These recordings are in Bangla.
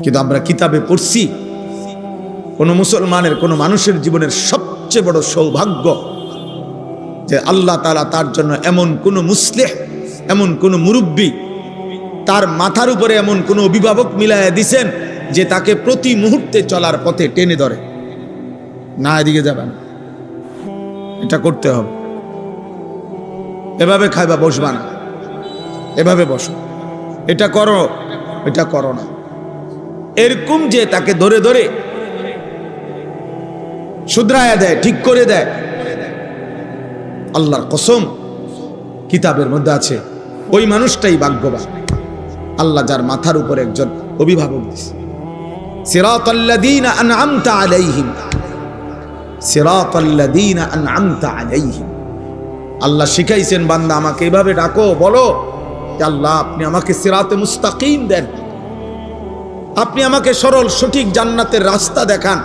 কিন্তু আমরা কিতাবে পড়ছি কোন মুসলমানের কোন মানুষের জীবনের সবচেয়ে বড় সৌভাগ্য যে আল্লাহ তাআলা তার জন্য এমন কোন মুসলিহ, এমন কোন মুরব্বী, তার মাথার উপরে এমন কোন অভিভাবক মিলাইয়া দিছেন যে তাকে প্রতি মুহূর্তে চলার পথে টেনে ধরে, না এদিকে যাবেন, এটা করতে হবে, এভাবে খাইবা বসবা না, এভাবে বসো, এটা করো, এটা করো না, এরকম যে তাকে ধরে ধরে শুধরায়া দেয়, ঠিক করে দেয়। আল্লাহর কসম, কিতাবের মধ্যে আছে ওই মানুষটাই ভাগ্যবান, আল্লাহ যার মাথার উপর একজন অভিভাবক দিয়েছে। সিরাতাল্লাযীনা আনআমতা আলাইহিম, সিরাতাল্লাযীনা আনআমতা আলাইহিম। আল্লাহ শিখাইছেন বান্দা আমাকে এভাবে ডাকো, বলো আল্লাহ আপনি আমাকে সিরাতে মুস্তাকিম দেন, আপনি আমাকে সরল সঠিক জান্নাতের রাস্তা দেখান।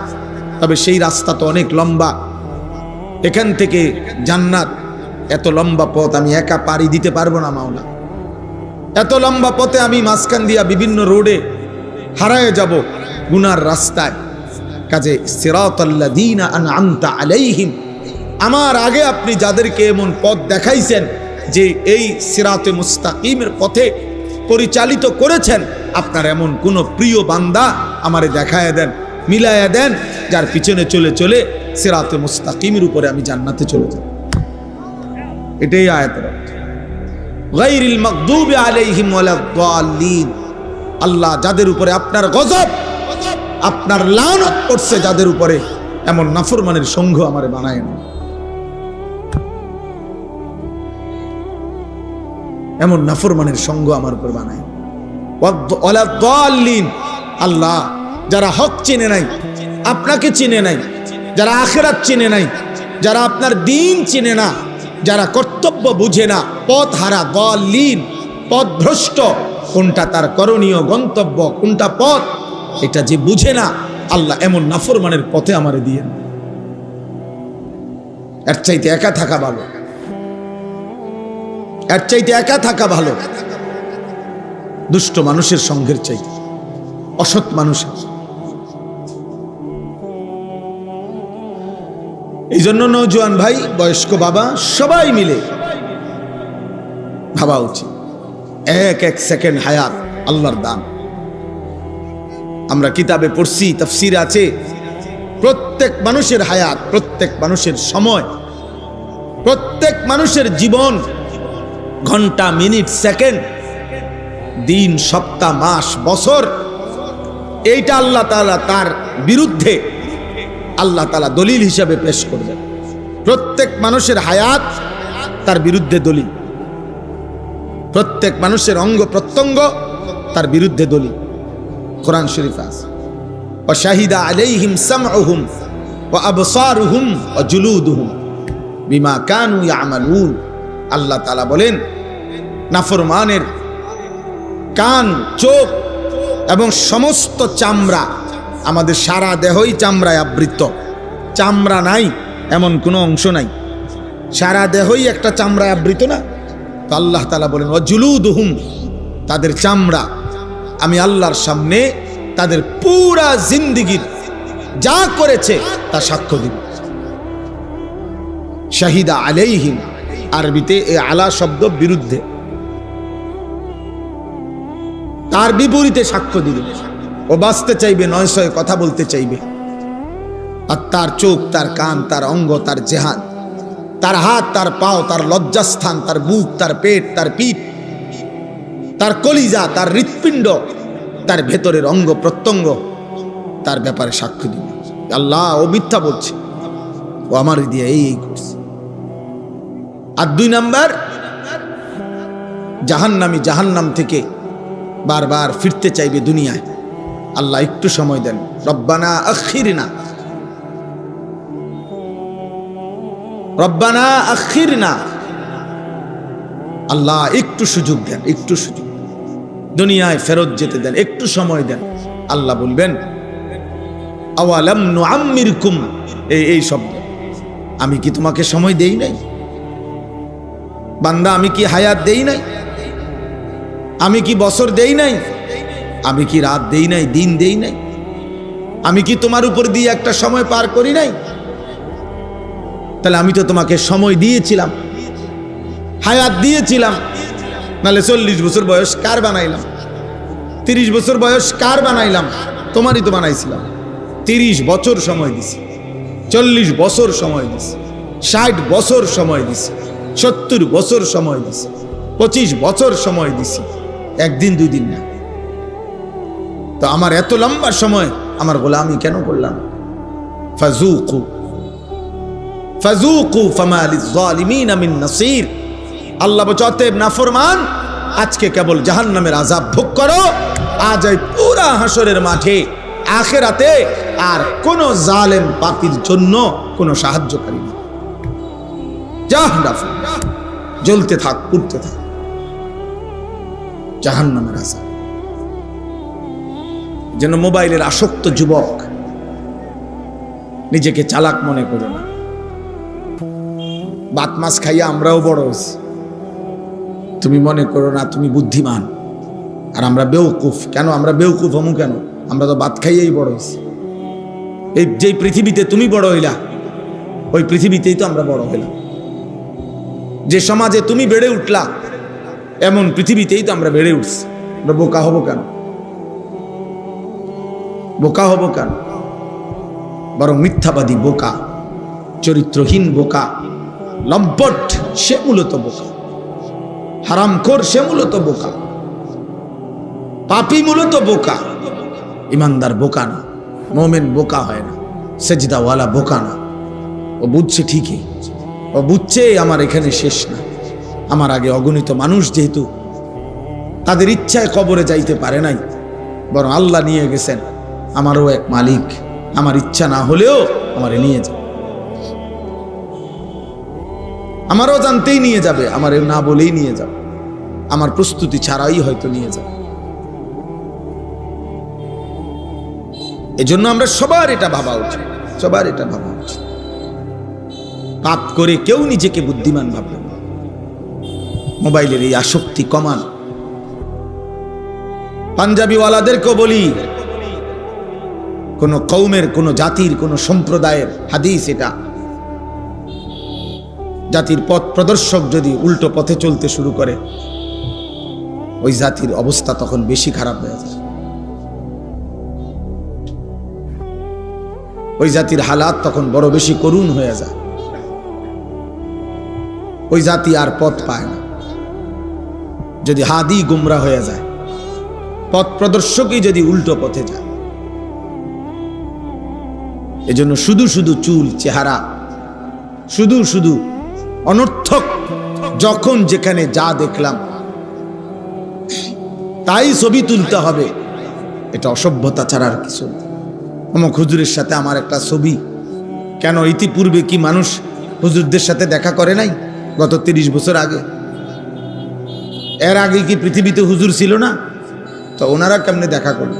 তবে সেই রাস্তা তো অনেক লম্বা, এখান থেকে জান্নাত এত লম্বা পথ আমি একা পাড়ি দিতে পারবো না মাওলা, এত লম্বা পথে আমি মাঝখান দিয়া বিভিন্ন রোডে হারায়ে যাব গুনার রাস্তায়। কাজে সিরাতাল্লাযীনা আনআমতা আলাইহিম, আমার আগে আপনি যাদেরকে এমন পথ দেখাইছেন যে এই সিরাতে মুস্তাকিমের পথে পরিচালিত করেছেন, আপনার এমন কোন প্রিয় বান্দা আমারে দেখায় দেন, মিলায়া দেন, যার পিছনে চলে চলে সিরাতে মুস্তাকিমের উপরে আমি জান্নাতে চলে যাব। এটাই আয়াতের অর্থ। গায়রিল মাগদুবি আলাইহিম ওয়ালাদ-দাল্লিন। আল্লাহ যাদের উপরে আপনার গজব, আপনার লানত পড়ছে যাদের উপরে, এমন নাফরমানের সঙ্গ আমারে বানায় না, এমন নাফরমানের সঙ্গ আমার উপর বানায় ওয়ালাদ-দাল্লিন। আল্লাহ যারা হক চিনে নাই, আপনাকে চিনে নাই, যারা আখিরাত চিনে নাই, যারা আপনার দ্বীন চিনে না, যারা কর্তব্য বুঝে না, পথ হারা, দাল্লিন, পথভ্রষ্ট, কোনটা তার করণীয় গন্তব্য, কোনটা পথ এটা যে বুঝে না, আল্লাহ এমন নাফরমানের পথে আমারে দিয়ে, এর চাইতে একা থাকা ভালো, এর চাইতে একা থাকা ভালো দুষ্ট মানুষের সঙ্গের চাইতে, অসৎ মানুষের। এই জন্য নওজোয়ান ভাই, বয়স্ক বাবা, সবাই মিলে ভাবা উচিত, এক এক সেকেন্ড হায়াত আল্লাহর দান। আমরা কিতাবে পড়ছি, তাফসীরে আছে, প্রত্যেক মানুষের হায়াত, প্রত্যেক মানুষের সময়, প্রত্যেক মানুষের জীবন, ঘন্টা, মিনিট, সেকেন্ড, দিন, সপ্তাহ, মাস, বছর, এইটা আল্লাহ তাআলা তার বিরুদ্ধে আল্লাহ তাআলা দলিল হিসাবে পেশ করবেন। প্রত্যেক মানুষের হায়াত তার বিরুদ্ধে দলিল, প্রত্যেক মানুষের অঙ্গ প্রত্যঙ্গ তার বিরুদ্ধে দলিল। কোরআন শরীফ আছে, ওয়া শাহিদা আলাইহিম সামউহুম ওয়া আবসারুহুম ওয়া জুলুদুহুম বিমা কানু ইয়ামালুন। আল্লাহ তাআলা বলেন নাফরমানের কান, চোখ এবং সমস্ত চামড়া, আমাদের সারা দেহই চামড়ায় আবৃত, চামড়া নাই এমন কোনো অংশ নাই, সারা দেহই একটা চামড়ায় আবৃত না। তো আল্লাহ তাআলা বলেন ওয়া জুলুদুহুম, তাদের চামড়া আমি আল্লাহর সামনে তাদের পুরা জিন্দেগীর যা করেছে তা সাক্ষ্য দিবে। শাহিদা আলাইহিম, আরবিতে এই আলা শব্দ বিরুদ্ধে, তার বিপরীতে সাক্ষ্য দিবে। ও বাঁচতে চাইবে, নয়সয় কথা বলতে চাইবে, আর তার চোখ, তার কান, তার অঙ্গ, তার জেহাদ, তার হাত, তার পাও, তার লজ্জাস্থান, তার বুক, তার পেট, তার পিঠ, তার কলিজা, তার হৃৎপিণ্ড, তার ভেতরের অঙ্গ প্রত্যঙ্গ, তার ব্যাপারে সাক্ষ্য দিবে আল্লাহ ও মিথ্যা বলছে, ও আমার দিয়ে এই করছে। আর 2 নাম্বার, জাহান্নামী জাহান্নাম থেকে বারবার ফিরতে চাইবে দুনিয়ায়। আল্লাহ একটু সময় দেন, রব্বানা আখিরনা, রব্বানা আখিরনা, আল্লাহ একটু সুযোগ দেন, একটু সুযোগ, দুনিয়ায় ফেরত যেতে দেন, একটু সময় দেন। আল্লাহ বলবেন আওয়ালাম নুআম্মিরকুম, এই শব্দ, আমি কি তোমাকে সময় দেই নাই বান্দা? আমি কি হায়াত দেই নাই? আমি কি বছর দেই নাই? আমি কি রাত দেই নাই, দিন দেই নাই? আমি কি তোমার উপর দিয়ে একটা সময় পার করি নাই? তাহলে আমি তো তোমাকে সময় দিয়েছিলাম, হায়াত দিয়েছিলাম। নাহলে 40 বছর বয়স কার বানাইলাম? 30 বছর বয়স কার বানাইলাম? তোমারই তো বানাইছিলাম। 30 বছর সময় দিছি, 40 বছর সময় দিছি, 60 বছর সময় দিছি, 70 বছর সময় দিছি, 25 বছর সময় দিছি, একদিন 2 দিন না। তো আমার এত লম্বা সময় আমার গোলামি কেন করলাম? ফাজুকু ফাজুকু ফামা লিয-যালিমিনা মিন নাসির। আল্লাহ বলছে, অতএব নাফরমান, আজকে কেবল জাহান্নামের আযাব ভোগ করো। আজ এই পুরা হাসরের মাঠে আখিরাতে আর কোন জালেম পাপীর জন্য কোন সাহায্যকারী নেই। জাহান্নাম জ্বলতে থাক, পুড়তে থাক, জাহান্নামের আযাব। যেন মোবাইলের আসক্ত যুবক নিজেকে চালাক মনে করো না। ভাত মাছ খাইয়া আমরাও বড় হয়েছি। তুমি মনে করো না তুমি বুদ্ধিমান আর আমরা বেউকুফ। কেন আমরা বেউকুফ হমু? কেন? আমরা তো ভাত খাইয়াই বড় হয়েছি। এই যেই পৃথিবীতে তুমি বড় হইলা, ওই পৃথিবীতেই তো আমরা বড় হইলাম। যে সমাজে তুমি বেড়ে উঠলা, এমন পৃথিবীতেই তো আমরা বেড়ে উঠছি। আমরা বোকা হব কেন? বোকা হব কেন? বরং মিথ্যাবাদী বোকা, চরিত্রহীন বোকা, লম্পট সে মূলত বোকা, হারামখোর সে মূলত বোকা, পাপী মূলত বোকা। ইমানদার বোকা না, মোমেন বোকা হয় না, সেজদাওয়ালা বোকা না। ও বুঝছে ঠিকই, ও বুঝছে আমার এখানে শেষ না। আমার আগে অগণিত মানুষ যেহেতু তাদের ইচ্ছায় কবরে যাইতে পারে নাই, বরং আল্লাহ নিয়ে গেছেন। আমারও এক মালিক, আমার ইচ্ছা না হলেও আমারে নিয়ে যাবে, আমারও জানতেই নিয়ে যাবে, আমারে না বলেই নিয়ে যাবে, আমার প্রস্তুতি ছাড়াই হয়তো নিয়ে যাবে। এজন্য আমরা সবার এটা ভাবা উচিত, সবার এটা ভাবা উচিত। পাপ করে কেউ নিজেকে বুদ্ধিমান ভাববে না। মোবাইলের এই আসক্তি কমান। পাঞ্জাবিওয়ালাদেরকেও বলি, কোন কওমের, কোন জাতির, কোন সম্প্রদায়ের হাদিস এটা, জাতির পথ প্রদর্শক যদি উল্টো পথে চলতে শুরু করে, ওই জাতির অবস্থা তখন বেশি খারাপ হয়ে যায়। ওই জাতির হালাত তখন বড় বেশি করুণ হয়ে যায়। ওই জাতি আর পথ পায় না। যদি হাদি গুমরা হয়ে যায়, পথ প্রদর্শকই যদি উল্টো পথে যায়। এজন্য শুধু শুধু চুল, চেহারা, শুধু শুধু অনর্থক, যখন যেখানে যা দেখলাম তাই ছবি তুলতে হবে, এটা অসভ্যতা ছাড়া আর কিছু। অমুক হুজুরের সাথে আমার একটা ছবি। কেন? ইতিপূর্বে কি মানুষ হুজুরদের সাথে দেখা করে নাই? গত 30 বছর আগে, এর আগে কি পৃথিবীতে হুজুর ছিল না? তো ওনারা কেমনে দেখা করল?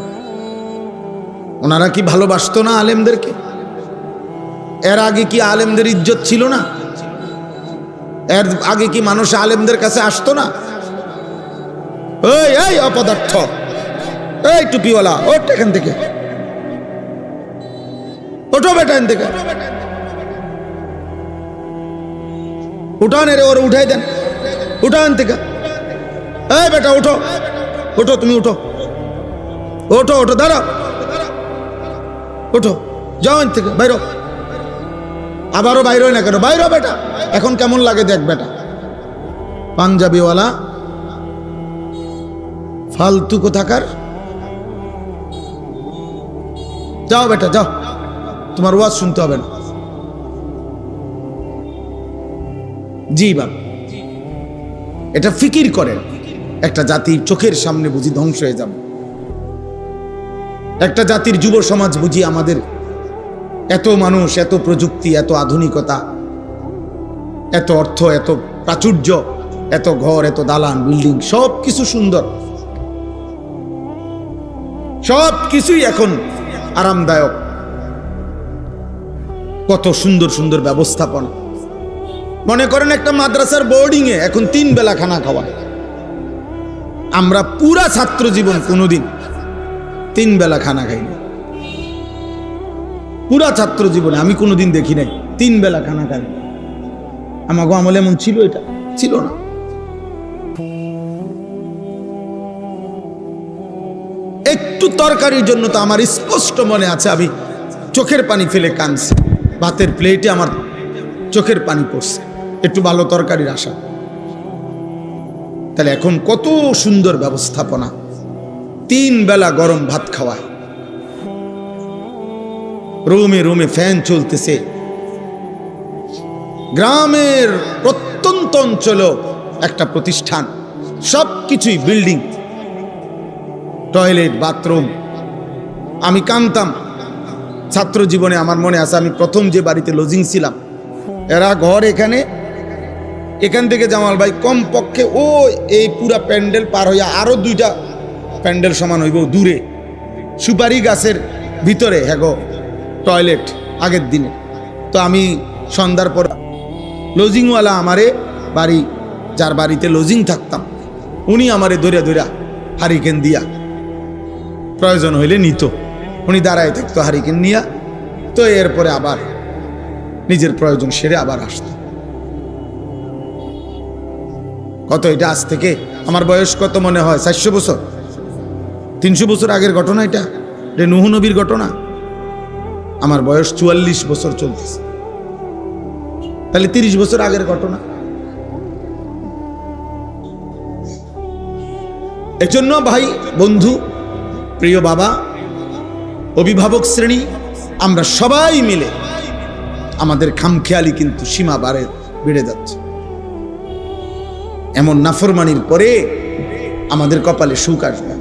ওনারা কি ভালোবাসতো না আলেমদেরকে? এর আগে কি আলেমদের ইজ্জত ছিল না? এর আগে কি মানুষ আলেমদের কাছে আসতো না? এই অপদার্থ, এই টুপিওয়ালা, ওঠ এখান থেকে, ওঠো বেটা এখান থেকে, উঠান রে, ওর উঠাই দেন, উঠান থেকে। এই বেটা উঠো, ওঠো, তুমি উঠো, ওঠো, ওঠো, দাঁড়াও, ওঠো, যাও এখান থেকে, বাইরো। আবারও বাইরো না কেন? বাইরো বেটা, এখন কেমন লাগে দেখ বেটা। পাঞ্জাবিওয়ালা ফালতু কোথাকার। যাও বেটা যাও, তোমার ওয়াজ শুনতে হবে না। জি বাপ, এটা ফিকির করেন। একটা জাতির চোখের সামনে বুঝি ধ্বংস হয়ে যাবে। একটা জাতির যুব সমাজ বুঝি আমাদের এত মানুষ, এত প্রযুক্তি, এত আধুনিকতা, এত অর্থ, এত প্রাচুর্য, এত ঘর, এত দালান, বিল্ডিং, সব কিছু সুন্দর, সব কিছুই এখন আরামদায়ক, কত সুন্দর সুন্দর ব্যবস্থাপনা। মনে করেন একটা মাদ্রাসার বোর্ডিং এ এখন 3 বেলা খানা খাওয়া। আমরা পুরা ছাত্র জীবন কোনোদিন 3 বেলা খানা খাই না। পুরা ছাত্র জীবনে আমি কোনোদিন দেখি নাই 3 বেলা খানা খাই। আমাকে আমলে এমন ছিল? এটা ছিল না। একটু তরকারির জন্য তো আমার স্পষ্ট মনে আছে আমি চোখের পানি ফেলে কাঁদছি। ভাতের প্লেটে আমার চোখের পানি পড়ছে, একটু ভালো তরকারির আশা। তাহলে এখন কত সুন্দর ব্যবস্থাপনা, 3 বেলা গরম ভাত খাওয়ায়, রুমে রুমে ফ্যান চলতেছে। গ্রামের প্রত্যন্ত অঞ্চল একটা প্রতিষ্ঠান, সব কিছুই বিল্ডিং, টয়লেট, বাথরুম। আমি কাঁদতাম ছাত্র জীবনে। আমার মনে আছে আমি প্রথম যে বাড়িতে লজিং ছিলাম, এরা ঘর এখান থেকে জামাল ভাই কম পক্ষে ও এই পুরা প্যান্ডেল পার হইয়া আরো 2টা প্যান্ডেল সমান হইব দূরে, সুপারি গাছের ভিতরে হ্যাগো টয়লেট আগের দিনে। তো আমি সন্ধ্যার পর লজিংওয়ালা আমারে বাড়ি, যার বাড়িতে লজিং থাকতাম, উনি আমারে ধরে হারিকেন দিয়া প্রয়োজন হইলে নিত। উনি দাঁড়ায় থাকতো হারিকেন নিয়া, তো এরপরে আবার নিজের প্রয়োজন সেরে আবার আসতো। কত এটা আজ থেকে আমার বয়স কত মনে হয় 400 বছর 300 বছর আগের ঘটনা। এটা নূহ নবীর ঘটনা। আমার বয়স 44 বছর চলতেছে, তাহলে 30 বছর আগের ঘটনা। এজন্য ভাই, বন্ধু, প্রিয় বাবা, অভিভাবক শ্রেণী, আমরা সবাই মিলে আমাদের খামখেয়ালি কিন্তু সীমা বেড়ে যাচ্ছে। এমন নাফরমানির পরে আমাদের কপালে সুখ আসবে।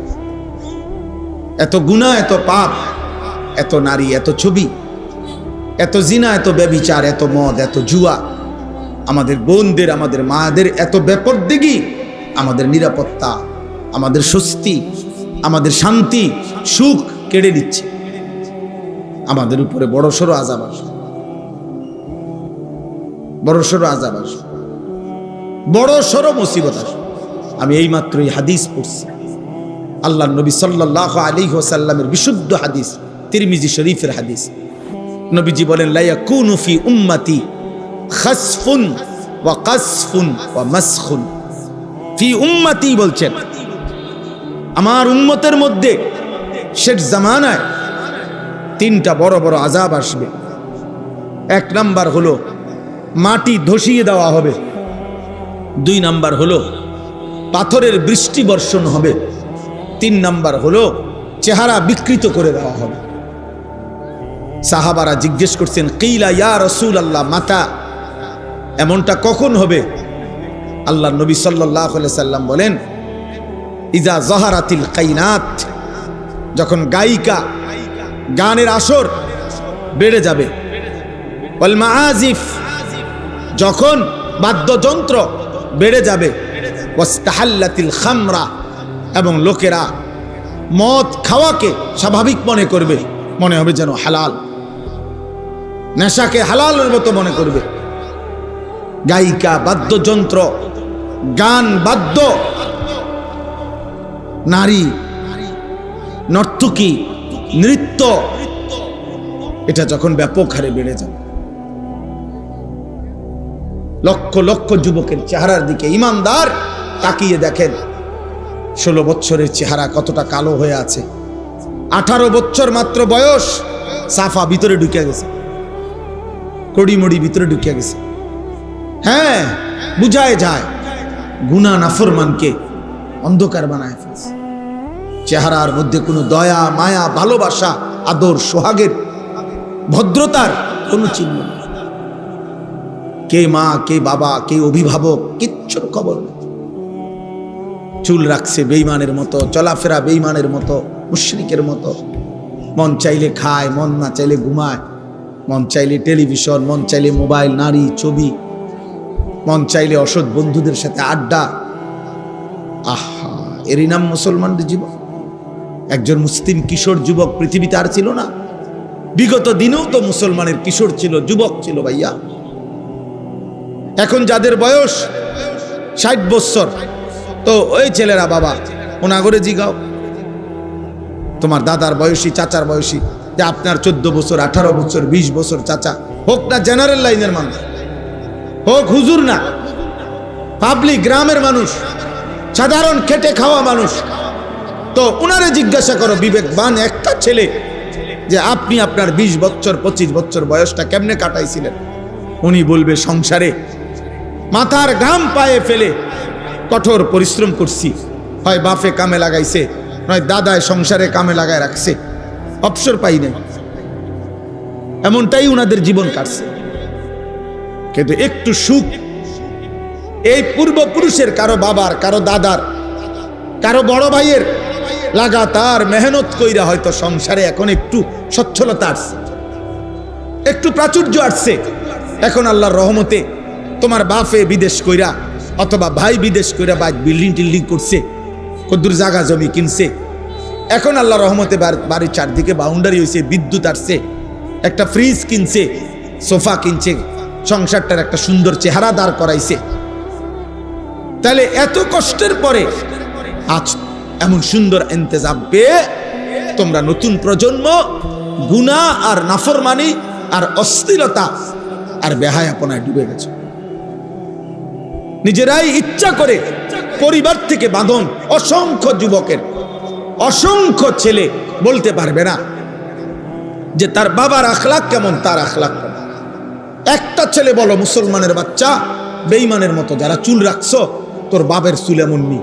এত গুনাহ, এত পাপ, এত নারী, এত ছবি, এত জিনা, এত ব্যভিচার, এত মদ, এত জুয়া, আমাদের বোনদের, আমাদের মাদের এত বেপরদিগি, আমাদের নিরাপত্তা, আমাদের স্বস্তি, আমাদের শান্তি, সুখ কেড়ে নিচ্ছে। আমাদের উপরে বড়সড় আযাব আসবে, বড়সড় আযাব আসবে, বড়সড় মুসিবত আসবে। আমি এইমাত্র এই হাদিস পড়ছি, আল্লাহর নবী সাল্লাল্লাহু আলাইহি ওয়াসাল্লামের বিশুদ্ধ হাদিস, তিরমিজি শরীফের হাদিস। নবীজি বলেন, লা ইয়াকুনু ফি উম্মতি খাসফুন ওয়া কাসফুন ওয়া মাসখুন। ফি উম্মতি বলছেন, আমার উম্মতের মধ্যে শেষ জামানায় 3টা বড় বড় আযাব আসবে। 1 নাম্বার হলো মাটি ধসিয়ে দেওয়া হবে, 2 নাম্বার হলো পাথরের বৃষ্টি বর্ষণ হবে, 3 নাম্বার হলো চেহারা বিকৃত করে দেওয়া হবে। সাহাবারা জিজ্ঞেস করছেন, কিলা ইয়া রাসূলুল্লাহ মাতা, এমনটা কখন হবে? আল্লাহর নবী সাল্লাল্লাহু আলাইহি সাল্লাম বলেন, ইজা যাহারাতিল কাইনাত, যখন গায়িকা, গানের আসর বেড়ে যাবে, ওয়াল মাআজিফ, যখন বাদ্যযন্ত্র বেড়ে যাবে, ওয়াস্তাহাল্লাতিল খামরা, এবং লোকেরা মদ খাওয়াকে স্বাভাবিক মনে করবে, মনে হবে যেন হালাল, নেশাকে হালালের মতো মনে করবে। গায়িকা, বাদ্যযন্ত্র, গান, বাদ্য, নারী, নর্তকী, নৃত্য, এটা যখন ব্যাপক হারে বেড়ে যাবে, লক্ষ লক্ষ যুবকের চেহারার দিকে ইমানদার তাকিয়ে দেখেন, 16 বছরের চেহারা কতটা কালো হয়ে আছে। 18 বছর মাত্র বয়স, সাফা ভিতরে ঢুকে গেছে, কড়িমড়ি ভিতরে ঢুকে গেছে। হ্যাঁ, বুঝায় যায় গুনাহ নাফরমানকে অন্ধকার বানায় ফেলছে। চেহারার মধ্যে কোনো দয়া, মায়া, ভালোবাসা, আদর, সোহাগের, ভদ্রতার কোনো চিহ্ন নেই। কে মা, কে বাবা, কে অভিভাবক, কিচ্ছুর খবর নেই। চুল রাখছে বেঈমানের মতো, চলাফেরা বেঈমানের মতো, মুশরিকের মতো। মন চাইলে খায়, মন না চাইলে ঘুমায়, মন চাইলে টেলিভিশন, মন চাইলে মোবাইল, নারী, ছবি, মন চাইলে অসৎ বন্ধুদের সাথে আড্ডা। আহা, এরই নাম মুসলমানদের জীবন। একজন মুসলিম কিশোর যুবক পৃথিবীতে আর ছিল না। বিগত দিনেও তো মুসলমানের কিশোর ছিল, যুবক ছিল ভাইয়া। এখন যাদের বয়স 60 বছর, তো ওই ছেলেরা বাবা ওনাগরে জিগাও, তোমার দাদার বয়সী, চাচার বয়সী, যে আপনার 14 বছর, 18 বছর, 20 বছর চাচা হোক না, জেনারেল লাইনের মানুষ হোক, হুজুর না, পাবলিক গ্রামের মানুষ, সাধারণ খেটে খাওয়া মানুষ, তো উনারে জিজ্ঞাসা করো, বিবেকবান একটা ছেলে, যে আপনি আপনার 20 বছর 25 বছর বয়সটা কেমনে কাটাইছিলেন? উনি বলবে, সংসারে মাথার ঘাম পায়ে ফেলে কঠোর পরিশ্রম করছি, হয় বাপে কামে লাগাইছে, নয় দাদায় সংসারে কামে লাগায় রাখছে, অবসর পাই নাই। এমনটাই উনাদের জীবন কাটছে। কিন্তু একটু সুখ এই পূর্বপুরুষের, কারো বাবার, কারো দাদার, কারো বড় ভাইয়ের লাগাতার মেহনত কইরা হয়তো সংসারে এখন একটু সচ্ছলতা আসছে, একটু প্রাচুর্য আসছে। এখন আল্লাহর রহমতে তোমার বাপে বিদেশ কইরা অথবা ভাই বিদেশ কইরা বা বিল্ডিং টিল্ডিং করছে, কদ্দুর জায়গা জমি কিনছে, এখন আল্লাহর রহমতে বাড়ির চারদিকে বাউন্ডারি হয়েছে, বিদ্যুৎ আসছে, একটা ফ্রিজ কিনছে, সোফা কিনছে, সংসারটার একটা সুন্দর চেহারা দাঁড় করাইছে। তাহলে এত কষ্টের পরে আজ এমন সুন্দর ইন্তেজাম পেয়ে তোমরা নতুন প্রজন্ম গুনাহ আর নাফরমানি আর অশ্লীলতা আর বেহায়াপনায় ডুবে গেছে। নিজেরাই ইচ্ছা করে পরিবার থেকে বাঁধন। অসংখ্য যুবকের, অসংখ্য ছেলে বলতে পারবে না যে তার বাবার আখলাক কেমন, তার আখলাক কেমন। একটা ছেলে বলো, মুসলমানের বাচ্চা বেঈমানের মতো যারা চুল রাখছো, তোর বাপের চুল এমন নেই,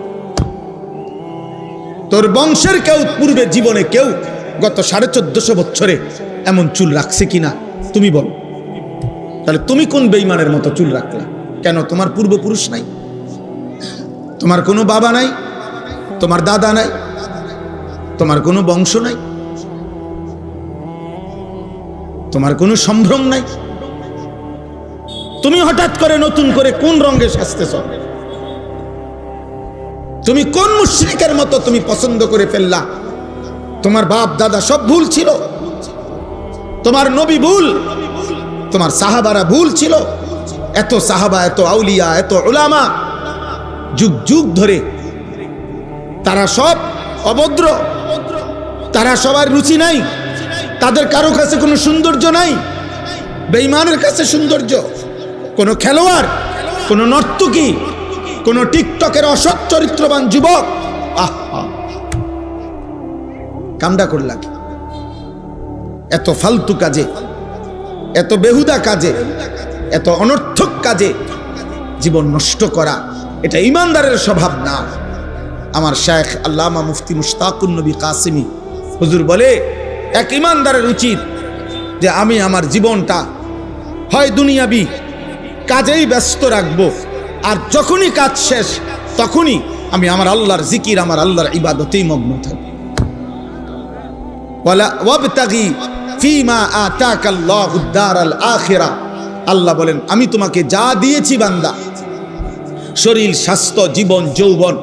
তোর বংশের কেউ পূর্বে জীবনে কেউ গত 1450 বছরে এমন চুল রাখছে কিনা তুমি বলো। তাহলে তুমি কোন বেঈমানের মতো চুল রাখলে? কেন? তোমার পূর্বপুরুষ নাই, তোমার কোনো বাবা নাই, তোমার দাদা নাই, তোমার কোনো বংশ নাই, তোমার কোনো সম্ভ্রম নাই। তুমি হঠাৎ করে নতুন করে কোন রঙে সাজতেছ? তুমি কোন মুশরিকের মতো তুমি পছন্দ করে ফেললা? তোমার বাপ দাদা সব ভুল ছিল, তোমার নবী ভুল, তোমার সাহাবারা ভুল ছিল। এত সাহাবা, এত আউলিয়া, এত উলামা, যুগ যুগ ধরে তারা সব অভদ্র, তারা সবার রুচি নাই, তাদের কারো কাছে কোনো সৌন্দর্য নাই। বেঈমানের কাছে সৌন্দর্য, কোনো খেলোয়াড়, কোনো নর্তকী, কোনো টিকটকের অসৎ চরিত্রবান যুবক, আহা কামডা করলা কি? এত ফালতু কাজে, এত বেহুদা কাজে, এত অনর্থক কাজে জীবন নষ্ট করা, এটা ইমানদারের স্বভাব না। আমার শায়েখ আল্লামা মুফতি মুশতাকুন নবী কাসিমি হুজুর বলে, এক ইমানদারের উচিত যে আমি আমার জীবনটা হয় দুনিয়াবি কাজেই ব্যস্ত রাখবো, আর যখনই কাজ শেষ তখনই আমি আমার আল্লাহর জিকির, আমার আল্লাহর ইবাদতেই মগ্ন থাকবো। ওয়ালা ওয়াবতাগি ফীমা আতাকাল্লাহুদ দারাল আখিরা, আল্লাহ বলেন আমি তোমাকে যা দিয়েছি বান্দা, শরীর, স্বাস্থ্য, জীবন, যৌবন,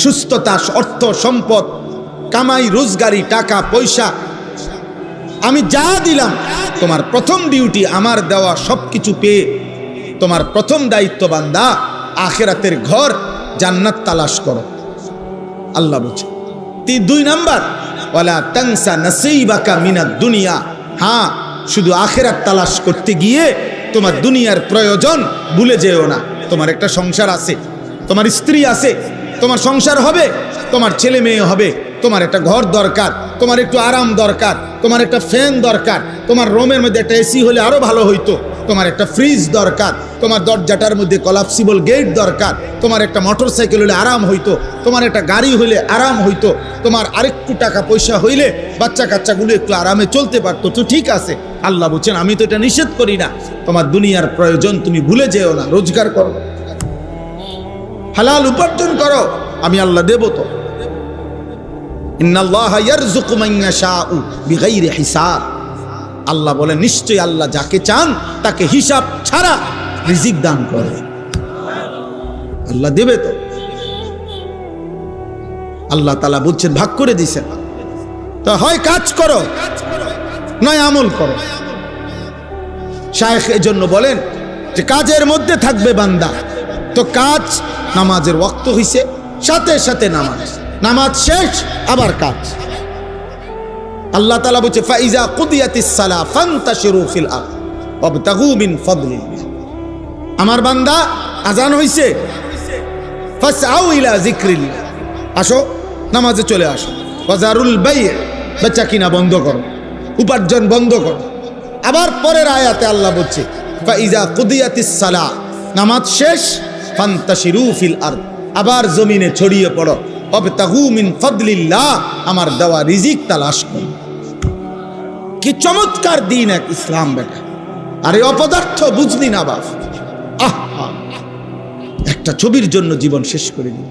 সুস্থতা, অর্থ সম্পদ, কামাই রোজগারি, টাকা পয়সা, আমি যা দিলাম, তোমার প্রথম ডিউটি আমার দেওয়া সবকিছু পেয়ে তোমার প্রথম দায়িত্ব বান্দা আখিরাতের ঘর জান্নাত তালাশ করো। আল্লাহ বলছে 2 নাম্বার, ওয়ালা তানসা নাসীবাকা মিনাদ দুনিয়া। হ্যাঁ, শুধু আখিরাত তালাশ করতে গিয়ে তোমার দুনিয়ার প্রয়োজন ভুলে যেও না। তোমার একটা সংসার আছে, তোমার স্ত্রী আছে, তোমার সংসার হবে, তোমার ছেলে মেয়ে হবে, তোমার একটা ঘর দরকার, তোমার একটু আরাম দরকার, তোমার একটা ফ্যান দরকার, তোমার রুমের মধ্যে একটা এসি হলে আরো ভালো হইতো, তোমার একটা ফ্রিজ দরকার, তোমার দরজাটার মধ্যে কলাপসিবল গেট দরকার, তোমার একটা মোটরসাইকেল হলে আরাম হইতো, তোমার একটা গাড়ি হইলে আরাম হইতো, তোমার আরেকটু টাকা পয়সা হইলে বাচ্চা কাচ্চাগুলো একটু আরামে চলতে পারতো। তো ঠিক আছে, আল্লাহ বলছেন আমি তো এটা নিষেধ করি না, তোমার দুনিয়ার প্রয়োজন তুমি ভুলে যেও না, রোজগার করো, হালাল উপার্জন করো, আমি আল্লাহ দেব। তো ইন্নাল্লাহা ইয়ারযুকু মান ইয়াশাউ বিগাইরি হিসাব, আল্লাহ বলেন নিশ্চয়ই আল্লাহ যাকে চান তাকে হিসাব ছাড়া রিজিক দান করে। আল্লাহ দেবে তো, আল্লাহ তাআলা বলছেন ভাগ করে দিয়েছেন, তো হয় কাজ করো নয় আমল করো। শায়েখ এজন্য বলেন যে কাজের মধ্যে থাকবে বান্দা। তো কাজ, নামাজের ওয়াক্ত হইছে, সাথে সাথে নামাজ, নামাজ শেষ আবার কাজ, আল্লাহ তাআলা বলছে ফাইজা কুদিয়াতিস সালাহ ফান্তাশিরু ফিল আরদ ওয়াবতাগু মিন ফাদলিল্লাহ। আমার বান্দা আজান হইছে, ফাসআউ ইলা যিকরিল্লাহ, আসো নামাজে চলে আসো। ওয়াজারুল বাই', বেচা কিনা বন্ধ করো, উপার্জন বন্ধ করো। আবার পরের আয়াতে আল্লাহ বলছে ফাইজা কুদিয়াতিস সালাহ, নামাজ শেষ, ফান্তাশিরু ফিল আরদ, আবার জমিনে ছড়িয়ে পড়ো, ওয়াবতাগু মিন ফাদলিল্লাহ, আমার দেওয়া রিজিক তালাশ করো। কি চমৎকার দিন এক ইসলাম বেটা। আরে অপদার্থ বুঝলি না বাপ, আহা একটা ছবির জন্য জীবন শেষ করে দিল।